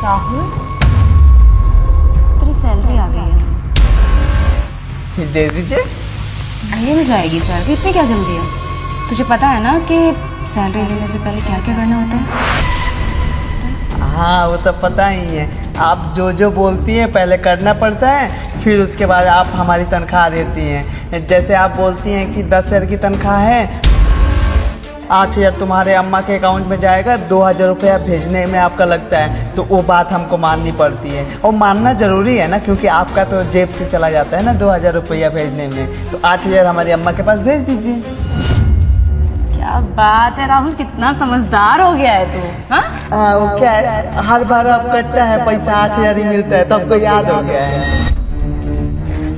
राहुल, तेरी सैलरी आ गई है। दे दीजिए। महीने में जाएगी सैलरी, इतनी क्या जल्दी है? तुझे पता है ना कि सैलरी लेने से पहले क्या क्या करना होता है? हाँ वो तो पता ही है। आप जो जो बोलती हैं पहले करना पड़ता है, फिर उसके बाद आप हमारी तनख्वाह देती हैं। जैसे आप बोलती हैं कि 10,000 की तनख्वाह है, 8,000 तुम्हारे अम्मा के अकाउंट में जाएगा, 2,000 रुपया भेजने में आपका लगता है, तो वो बात हमको माननी पड़ती है। और मानना ज़रूरी है ना, क्योंकि आपका तो जेब से चला जाता है ना 2,000 रुपया भेजने में। तो 8,000 हमारी अम्मा के पास भेज दीजिए। क्या बात है राहुल, कितना समझदार हो गया है तू। हाँ वो क्या है, हर बार अब कटता है पैसा, 8,000 ही मिलता है, तो आपको याद हो गया है।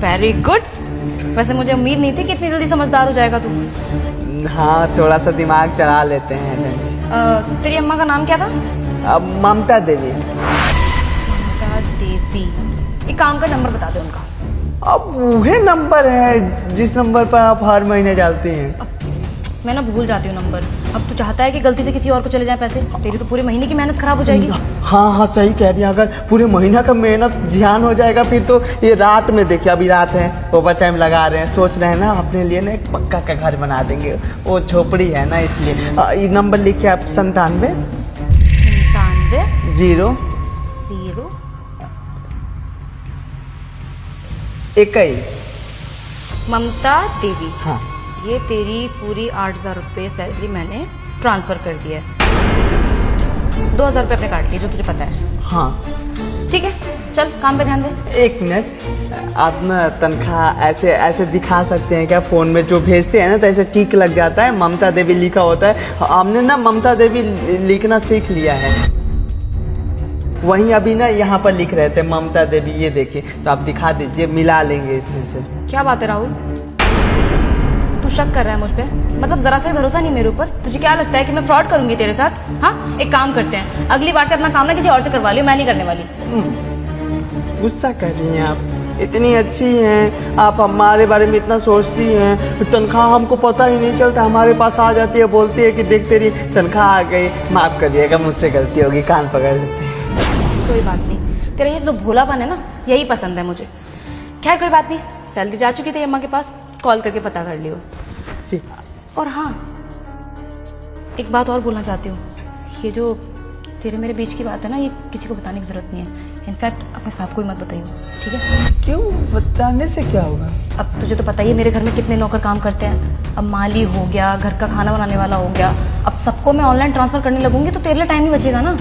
Very good. वैसे मुझे उम्मीद नहीं थी कि इतनी जल्दी समझदार हो जाएगा तू। हाँ थोड़ा सा दिमाग चला लेते हैं। तेरी अम्मा का नाम क्या था? अब ममता देवी। ममता देवी। एक काम का नंबर बता दे उनका। अब वही नंबर है जिस नंबर पर आप हर महीने डालती हैं। मैं ना भूल जाती हूँ नंबर। अब तू चाहता है कि गलती से किसी और को चले जाए पैसे? तेरी तो पूरे महीने की मेहनत खराब हो जाएगी। हाँ हाँ सही कह रही है। अगर पूरे महीना का मेहनत जियान हो जाएगा, फिर तो ये रात में देखिए, अभी रात है, ओवर टाइम लगा रहे हैं, सोच रहे हैं ना अपने लिए ना एक पक्का का घर बना देंगे। वो झोपड़ी है ना, इसलिए ये नंबर लिखिए आप, 97 0 21। ममता देवी। हाँ ये तेरी पूरी 8,000 रुपये सैलरी मैंने ट्रांसफ़र कर दिया है। 2,000 रुपये अपने काट लिए, जो तुझे पता है। हाँ ठीक है, चल काम पे ध्यान दे। 1 मिनट, आप ना तनख्वाह ऐसे ऐसे दिखा सकते हैं क्या? फ़ोन में जो भेजते हैं ना तो ऐसे टिक लग जाता है, ममता देवी लिखा होता है। हमने ना ममता देवी लिखना सीख लिया है। वहीं अभी ना यहाँ पर लिख रहे थे ममता देवी, ये देखिए, तो आप दिखा दीजिए, मिला लेंगे इसमें से। क्या बात है राहुल, तू शक कर रहा है मुझ पे? मतलब जरा सा भी भरोसा नहीं मेरे ऊपर? तुझे क्या लगता है कि मैं फ्रॉड करूंगी तेरे साथ? हाँ, एक काम करते हैं, अगली बार से अपना काम ना किसी और से करवा लियो, मैं नहीं करने वाली। गुस्सा कर रही हैं आप? इतनी अच्छी हैं आप, हमारे बारे में इतना सोचती हैं, तनख्वाह हमको पता ही नहीं चलता, हमारे पास आ जाती है, बोलती है कि देख तेरी तनख्वाह आ गई, माफ़ करिएगा मुझसे गलती होगी, कान पकड़ लेते हैं। कोई बात नहीं, तेरा ये जो भोलापन है ना, यही पसंद है मुझे। खैर कोई बात नहीं, सैलरी जा चुकी थी अम्मा के पास, कॉल करके पता कर लियो। जी। और हाँ, एक बात और बोलना चाहती हूँ, ये जो तेरे मेरे बीच की बात है ना, ये किसी को बताने की ज़रूरत नहीं है। इनफैक्ट अपने साहब को ही मत बताइयो, ठीक है? क्यों? बताने से क्या होगा? अब तुझे तो पता ही है मेरे घर में कितने नौकर काम करते हैं। अब माली हो गया, घर का खाना बनाने वाला हो गया, अब सबको मैं ऑनलाइन ट्रांसफ़र करने लगूंगी तो तेरे लिए टाइम नहीं बचेगा ना।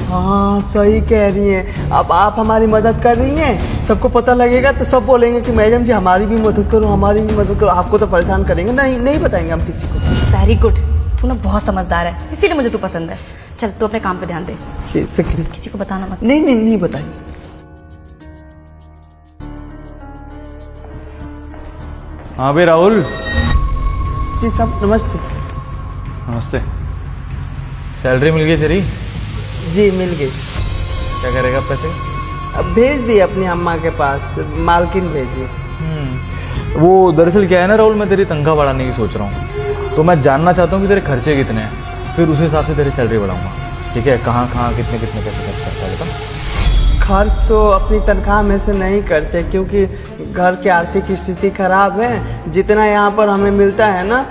हाँ सही कह रही हैं। अब आप हमारी मदद कर रही हैं, सबको पता लगेगा तो सब बोलेंगे कि मैडम जी हमारी भी मदद करो, हमारी भी मदद करो। आपको तो परेशान करेंगे, नहीं नहीं बताएंगे हम किसी को। वेरी गुड, तू ना बहुत समझदार है, इसीलिए मुझे तू पसंद है। चल तू अपने काम पे ध्यान दे। जी शुक्रिया। किसी को बताना मत। नहीं नहीं नहीं बताइए। हाँ भाई राहुल। जी सब नमस्ते। नमस्ते। सैलरी मिल गई तेरी? जी मिल गई। क्या करेगा पैसे? अब भेज दिए अपनी अम्मा के पास, मालकिन भेजिए। वो दरअसल क्या है ना राहुल, मैं तेरी तनख्वाह बढ़ाने की सोच रहा हूँ, तो मैं जानना चाहता हूँ कि तेरे खर्चे कितने हैं, फिर उस हिसाब से तेरी सैलरी बढ़ाऊंगा। ठीक है, कहाँ कहाँ कितने कितने पैसे खर्च करता है बता। खर्च तो अपनी तनख्वाह में से नहीं करते, क्योंकि घर की आर्थिक स्थिति खराब है। जितना यहाँ पर हमें मिलता है ना,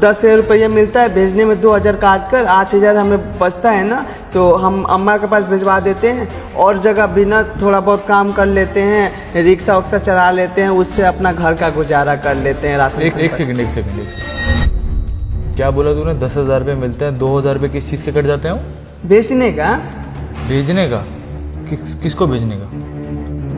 10,000 रुपये मिलता है, भेजने में 2,000 काट कर 8,000 हमें बचता है ना, तो हम अम्मा के पास भिजवा देते हैं। और जगह बिना थोड़ा बहुत काम कर लेते हैं, रिक्शा उक्सा चला लेते हैं, उससे अपना घर का गुजारा कर लेते हैं। राशन एक सेकंड, क्या बोला तूने? 10,000 रुपये मिलते हैं, 2,000 रुपये किस चीज़ के कट जाते हैं? बेचने का। भेजने का? किसको भेजने का?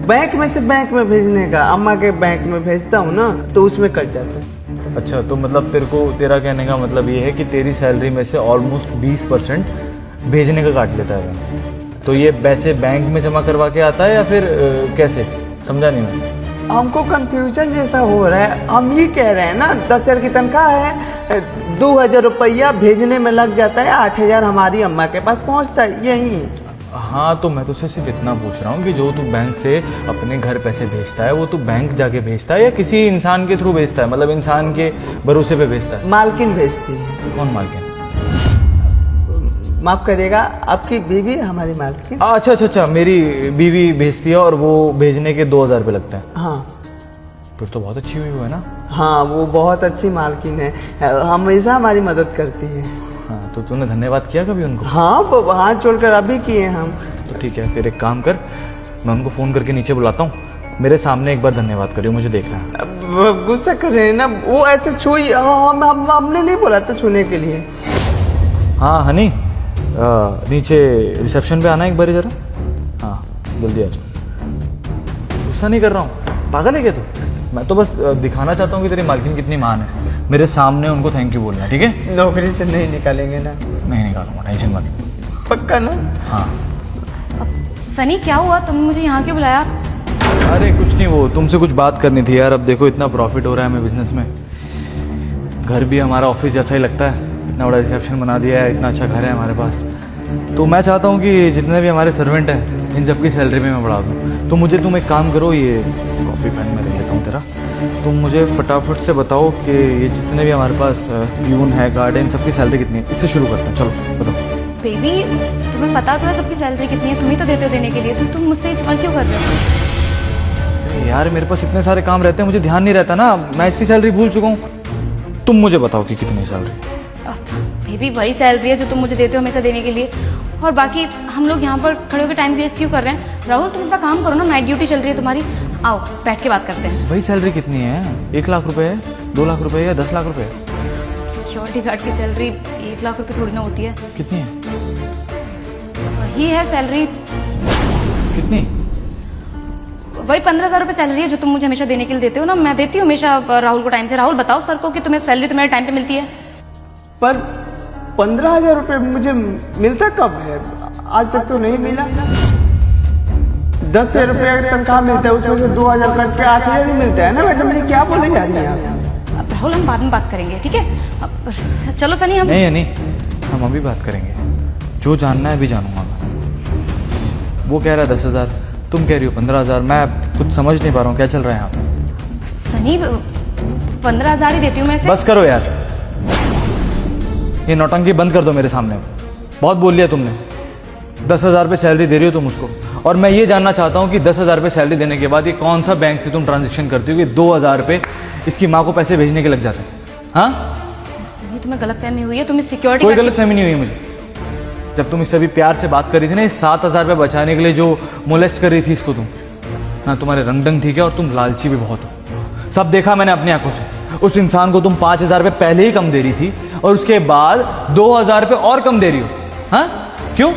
बैंक में से बैंक में भेजने का। अम्मा के बैंक में भेजता हूँ ना, तो उसमें कट जाता है। अच्छा, तो मतलब तेरा कहने का मतलब ये है कि तेरी सैलरी में से ऑलमोस्ट 20% भेजने का काट लेता है बैंक। तो ये पैसे बैंक में जमा करवा के आता है या फिर कैसे? समझा नहीं मैं। हमको कंफ्यूजन जैसा हो रहा है। हम ये कह रहे हैं ना, 10,000 की तनख्वाह है, 2,000 रुपया भेजने में लग जाता है, 8,000 हमारी अम्मा के पास पहुँचता है, यही। हाँ, तो मैं तुझसे सिर्फ इतना पूछ रहा हूँ कि जो तू बैंक से अपने घर पैसे भेजता है, वो तू बैंक जाके भेजता है या किसी इंसान के थ्रू भेजता है? मतलब इंसान के भरोसे पे भेजता है? मालकिन भेजती है। कौन मालकिन? माफ़ करिएगा, आपकी बीवी हमारी मालकिन। अच्छा अच्छा अच्छा, मेरी बीवी भेजती है और वो भेजने के 2000 रुपये लगते हैं। हाँ फिर तो बहुत अच्छी हुई है ना। हाँ, वो बहुत अच्छी मालकिन है, हमेशा हमारी मदद करती है। हाँ, तो तूने धन्यवाद किया कभी उनको? हाँ, वो हाथ जोड़कर अभी किए हम। तो ठीक है, फिर एक काम कर, मैं उनको फ़ोन करके नीचे बुलाता हूँ, मेरे सामने एक बार धन्यवाद करियो, मुझे देखना है। अब गुस्सा कर रहे हैं ना, वो ऐसे छुई, हमने नहीं बोला था छूने के लिए। हाँ हनी, नीचे रिसेप्शन पे आना एक बार जरा। हाँ जल्दी आ जाओ। गुस्सा नहीं कर रहा हूँ, पागल है क्या तू? मैं तो बस दिखाना चाहता हूँ कि तेरी मालकिन कितनी महान है। मेरे सामने उनको थैंक यू बोलना, ठीक है? नौकरी से नहीं निकालेंगे ना? नहीं निकालूंगा, टेंशन मत। पक्का ना? हाँ। सनी क्या हुआ, तुमने मुझे यहाँ क्यों बुलाया? अरे कुछ नहीं, वो तुमसे कुछ बात करनी थी यार। अब देखो इतना प्रॉफिट हो रहा है हमें बिजनेस में, घर भी हमारा ऑफिस जैसा ही लगता है, इतना बड़ा रिसेप्शन बना दिया है, इतना अच्छा घर है हमारे पास। तो मैं चाहता हूँ कि जितने भी हमारे सर्वेंट हैं इन सबकी सैलरी में मैं बढ़ा दूँ। तो मुझे तुम एक काम करो, ये कॉपी पेन में ले लेता हूँ तेरा, तुम मुझे फटाफट से बताओ कि ये जितने भी हमारे पास प्यून है, गार्ड है, इन सबकी सैलरी कितनी है। इससे शुरू करते हैं, चलो बताओ। बेबी तुम्हें पता तो है सबकी सैलरी कितनी है, तुम ही तो देते हो देने के लिए, तो तुम मुझसे इस सवाल क्यों कर रहे हो? यार मेरे पास इतने सारे काम रहते हैं, मुझे ध्यान नहीं रहता ना, मैं इसकी सैलरी भूल चुका हूँ। तुम मुझे बताओ कि कितनी सैलरी। बेबी वही सैलरी है जो तुम मुझे देते हो हमेशा देने के लिए, और बाकी हम लोग यहाँ पर खड़े होकर टाइम वेस्ट क्यों कर रहे हैं? राहुल तुम अपना काम करो ना, नाइट ड्यूटी चल रही है तुम्हारी, आओ बैठ के बात करते हैं। वही सैलरी कितनी है? 1 लाख रुपए है, 2 लाख रुपए या 10 लाख रुपए? सिक्योरिटी गार्ड की सैलरी 1 लाख रुपए थोड़ी ना होती है। कितनी है? वही है सैलरी, कितनी? वही 15,000 रुपये सैलरी है जो तुम मुझे हमेशा देने के लिए देते हो ना। मैं देती हूँ हमेशा राहुल को टाइम से। राहुल बताओ सर को कि तुम्हें सैलरी तुम्हारे टाइम पे मिलती है। पर 15,000 रुपये मुझे मिलता कब है? आज तक तो नहीं मिला। 10,000 रुपये तनख्वाह मिलता है, उसमें से 2,000 कट के 8,000 ही मिलता है ना मैडम जी, क्या बोले जा रही हैं आप? राहुल हम बाद में बात करेंगे, ठीक है? चलो सनी हम नहीं हम अभी बात करेंगे, जो जानना है अभी जानूंगा मैं। वो कह रहा है 10,000, तुम कह रही हो 15,000, मैं कुछ समझ नहीं पा रहा हूँ क्या चल रहा है यहाँ पे। सनी 15,000 ही देती हूँ मैं। बस करो यार, ये नौटंकी बंद कर दो मेरे सामने, बहुत बोल लिया तुमने। 10,000 रुपये सैलरी दे रही हो तुम उसको, और मैं ये जानना चाहता हूँ कि 10,000 रुपये सैलरी देने के बाद ये कौन सा बैंक से तुम ट्रांजेक्शन करती हो कि 2,000 रुपये इसकी माँ को पैसे भेजने के लग जाते हैं? हाँ सनी तुम्हें गलतफहमी हुई है, तुम्हें सिक्योरिटी कोई गलतफहमी नहीं हुई है मुझे। जब तुम इससे भी प्यार से बात कर रही थी ना, ये 7,000 रुपये बचाने के लिए जो मोलेस्ट कर रही थी इसको तुम ना, तुम्हारे रंग ढंग ठीक है और तुम लालची भी बहुत हो। सब देखा मैंने अपनी आंखों से। उस इंसान को तुम 5,000 रुपये पहले ही कम दे रही थी और उसके बाद 2,000 रुपये और कम दे रही हो। हाँ क्यों?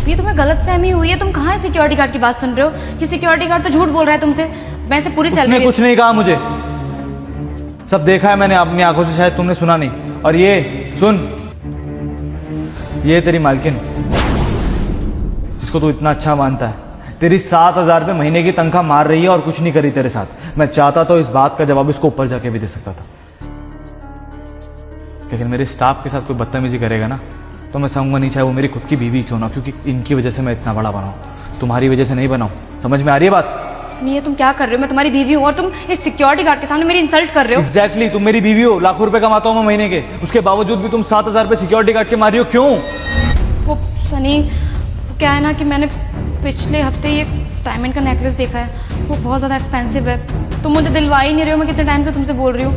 भी तुम्हें गलतफहमी हुई है, तुम कहाँ है सिक्योरिटी गार्ड की बात सुन रहे हो कि सिक्योरिटी गार्ड तो झूठ बोल रहा है तुमसे। मैं से पूरी उसने सैलरी कुछ नहीं कहा मुझे, सब देखा है मैंने अपनी आंखों से, शायद तुमने सुना नहीं। और ये सुन, ये तेरी मालकिन जिसको तू इतना अच्छा मानता है, तेरी 7,000 रुपये महीने की तनख्वाह मार रही है और कुछ नहीं करी तेरे साथ। मैं चाहता तो इस बात का जवाब इसको ऊपर जाके भी दे सकता था, लेकिन मेरे स्टाफ के साथ कोई बदतमीजी करेगा ना तो मैं सहूंगा नहीं, चाहे वो मेरी खुद की बीवी क्यों ना, क्योंकि इनकी वजह से मैं इतना बड़ा बना हूं, तुम्हारी वजह से नहीं बना हूं। समझ में आ रही है बात? नहीं ये तुम क्या कर रहे हो? मैं तुम्हारी बीवी हूँ और तुम इस सिक्योरिटी गार्ड के सामने मेरी इंसल्ट कर रहे हो। एग्जैक्टली, तुम मेरी बीवी हो, लाखों रुपए कमाता हूं मैं महीने के, उसके बावजूद भी तुम 7,000 रुपये सिक्योरिटी गार्ड के मारी हो, क्यों? वो सनी, वो क्या है ना कि मैंने पिछले हफ्ते ये डायमंड का नेकलेस देखा है, वो बहुत ज़्यादा एक्सपेंसिव है। तुम मुझे दिलवा ही नहीं रहे हो, मैं कितने टाइम से तुमसे बोल रही हूँ।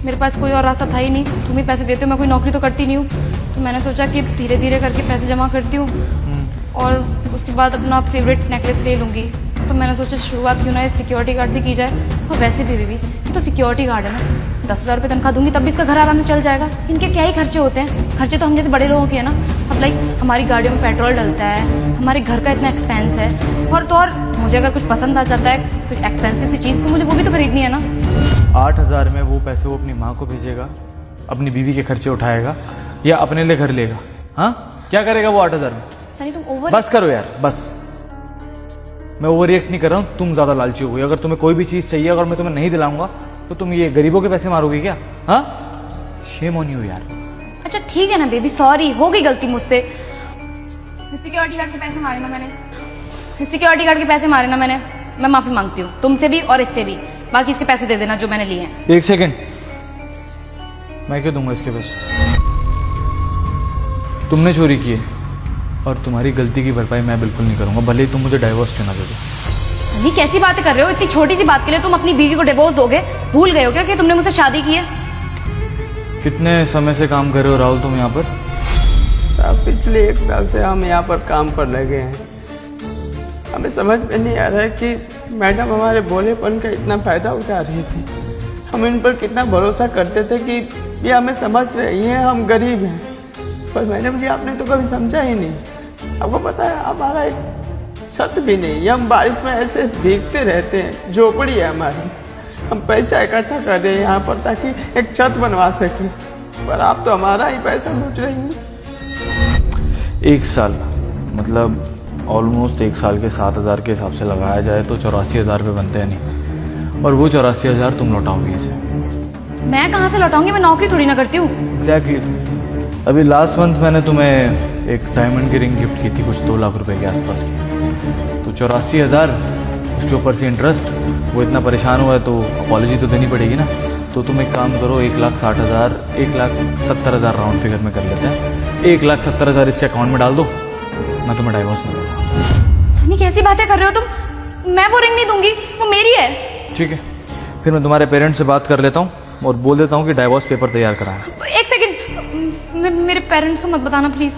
मेरे पास कोई और रास्ता था ही नहीं, तुम ही पैसे देते हो, मैं कोई नौकरी तो करती नहीं हूँ, तो मैंने सोचा कि धीरे धीरे करके पैसे जमा करती हूँ और उसके बाद अपना फेवरेट नेकलेस ले लूँगी। तो मैंने सोचा शुरुआत क्यों ना इस सिक्योरिटी गार्ड से की जाए। और वैसे भी बीवी ये तो सिक्योरिटी गार्ड है ना, 10,000 रुपये तनख्वाह दूंगी तब भी इसका घर आराम से चल जाएगा। इनके क्या ही खर्चे होते हैं, खर्चे तो हम जैसे बड़े लोगों के हैं ना। अब लाइक हमारी गाड़ियों में पेट्रोल डलता है, हमारे घर का इतना एक्सपेंस है, और तो और मुझे अगर कुछ पसंद आ जाता है कुछ एक्सपेंसिव सी चीज़ तो मुझे वो भी तो खरीदनी है ना। 8,000 में वो पैसे वो अपनी माँ को भेजेगा, अपनी बीवी के खर्चे उठाएगा, या अपने लिए घर लेगा? हाँ क्या करेगा वो 8,000 में? सनी तुम ओवर बस करो यार, बस। मैं ओवर रिएक्ट नहीं कर रहा हूँ, तुम ज़्यादा लालची हो गई। अगर तुम्हें कोई भी चीज़ चाहिए अगर मैं तुम्हें नहीं दिलाऊंगा तो तुम ये गरीबों के पैसे मारोगी क्या? हाँ शेम ऑन यू यार। अच्छा ठीक है ना बेबी, सॉरी, हो गई गलती मुझसे। सिक्योरिटी गार्ड के पैसे मारे ना मैंने, सिक्योरिटी गार्ड के पैसे मारे ना मैंने, मैं माफ़ी मांगती हूँ तुमसे भी और इससे भी। बाकी इसके पैसे दे देना जो मैंने लिए हैं। 1 सेकेंड, मैं क्यों दूंगा इसके पैसे? तुमने चोरी किए, और तुम्हारी गलती की भरपाई मैं बिल्कुल नहीं करूँगा, भले ही तुम मुझे डाइवोर्स क्यों ना दे दो। सनी कैसी बातें कर रहे हो? इतनी छोटी सी बात के लिए तुम अपनी बीवी को डिवोर्स दोगे? भूल गए हो क्या कि तुमने मुझसे शादी की है? कितने समय से काम कर रहे हो राहुल तुम यहाँ पर? साहब पिछले 1 साल से हम यहाँ पर काम पर लगे हैं। हमें समझ में नहीं आ रहा है कि मैडम हमारे भोलेपन का इतना फ़ायदा उठा रही थी। हम इन पर कितना भरोसा करते थे कि ये हमें समझ रही हैं, हम गरीब हैं, पर मैडम जी आपने तो कभी समझा ही नहीं। आपको पता है हमारा एक छत भी नहीं, हम बारिश में ऐसे भीगते रहते हैं, झोपड़ी है हमारी। हम पैसा इकट्ठा कर रहे हैं यहाँ पर ताकि एक छत बनवा सकें, पर आप तो हमारा ही पैसा लूट रही हैं। 1 साल मतलब ऑलमोस्ट 1 साल के 7,000 के हिसाब से लगाया जाए तो 84,000 रुपये बनते हैं नहीं, और वो 84,000 तुम लौटाओगी इसे। मैं कहाँ से लौटाऊंगी? मैं नौकरी थोड़ी ना करती हूँ। एग्जैक्टली। अभी लास्ट मंथ मैंने तुम्हें एक डायमंड की रिंग गिफ्ट की थी, कुछ 2 लाख रुपए के आसपास की। तो 84,000 उसके ऊपर से इंटरेस्ट, वो इतना परेशान हुआ है तो अपॉलॉजी तो देनी पड़ेगी ना। तो तुम एक काम करो, 1,60,000 1,70,000 राउंड फिगर में कर लेते हैं, 1,70,000 इसके अकाउंट में डाल दो, मैं तुम्हें डाइवोर्स नहीं दूंगा। सनी कैसी बातें कर रहे हो तुम? मैं वो रिंग नहीं दूंगी, वो मेरी है। ठीक है, फिर मैं तुम्हारे पेरेंट्स से बात कर लेता हूँ और बोल देता हूँ कि डाइवोर्स पेपर तैयार कराएं। 1 सेकंड, मेरे पेरेंट्स को मत बताना प्लीज।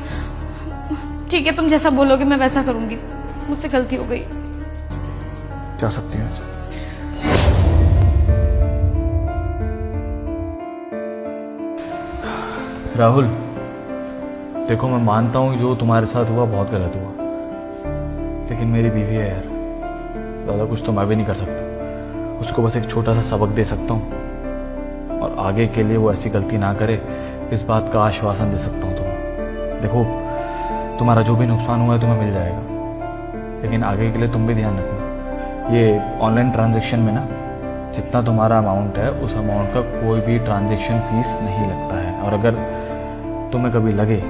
ठीक है, तुम जैसा बोलोगे मैं वैसा करूंगी। मुझसे गलती हो गई। जा सकती हैं। राहुल देखो, मैं मानता हूँ जो तुम्हारे साथ हुआ बहुत गलत हुआ, लेकिन मेरी बीवी है यार, ज़्यादा कुछ तो मैं भी नहीं कर सकता। उसको बस एक छोटा सा सबक दे सकता हूँ और आगे के लिए वो ऐसी गलती ना करे, इस बात का आश्वासन दे सकता हूँ तुम्हें। देखो, तुम्हारा जो भी नुकसान हुआ है तुम्हें मिल जाएगा, लेकिन आगे के लिए तुम भी ध्यान रखना। ये ऑनलाइन ट्रांजैक्शन में ना जितना तुम्हारा अमाउंट है उस अमाउंट का कोई भी ट्रांजैक्शन फीस नहीं लगता है। और अगर तुम्हें कभी लगे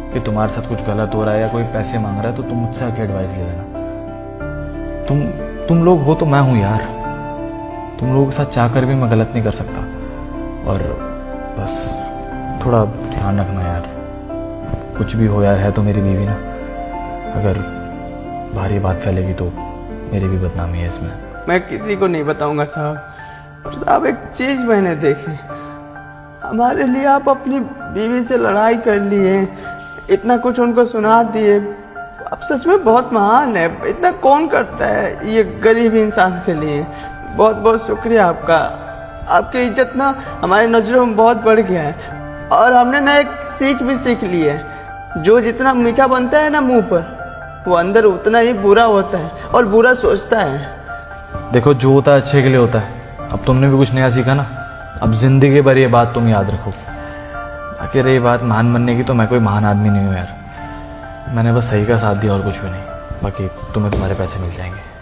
कि तुम्हारे साथ कुछ गलत हो रहा है या कोई पैसे मांग रहा है तो तुम मुझसे आके एडवाइस ले लेना। तुम लोग हो तो मैं हूँ यार, तुम लोगों के साथ चाहकर भी मैं गलत नहीं कर सकता। और बस थोड़ा ध्यान रखना यार, कुछ भी हो यार, है तो मेरी बीवी ना, अगर भारी बात फैलेगी तो मेरी भी बदनामी है इसमें। मैं किसी को नहीं बताऊंगा साहब। साहब एक चीज़ मैंने देखी, हमारे लिए आप अपनी बीवी से लड़ाई कर लिए, इतना कुछ उनको सुना दिए, आप सच में बहुत महान है। इतना कौन करता है ये गरीब इंसान के लिए। बहुत बहुत शुक्रिया आपका। आपकी इज्जत ना हमारी नज़रों में बहुत बढ़ गया है। और हमने ना एक सीख भी सीख ली है, जो जितना मीठा बनता है ना मुंह पर, वो अंदर उतना ही बुरा होता है और बुरा सोचता है। देखो, जो होता है अच्छे के लिए होता है। अब तुमने भी कुछ नया सीखा ना, अब जिंदगी भर ये बात तुम याद रखो। बाकी रही बात महान बनने की, तो मैं कोई महान आदमी नहीं हूँ यार, मैंने बस सही का साथ दिया और कुछ भी नहीं। बाकी तुम्हें तुम्हारे पैसे मिल जाएंगे।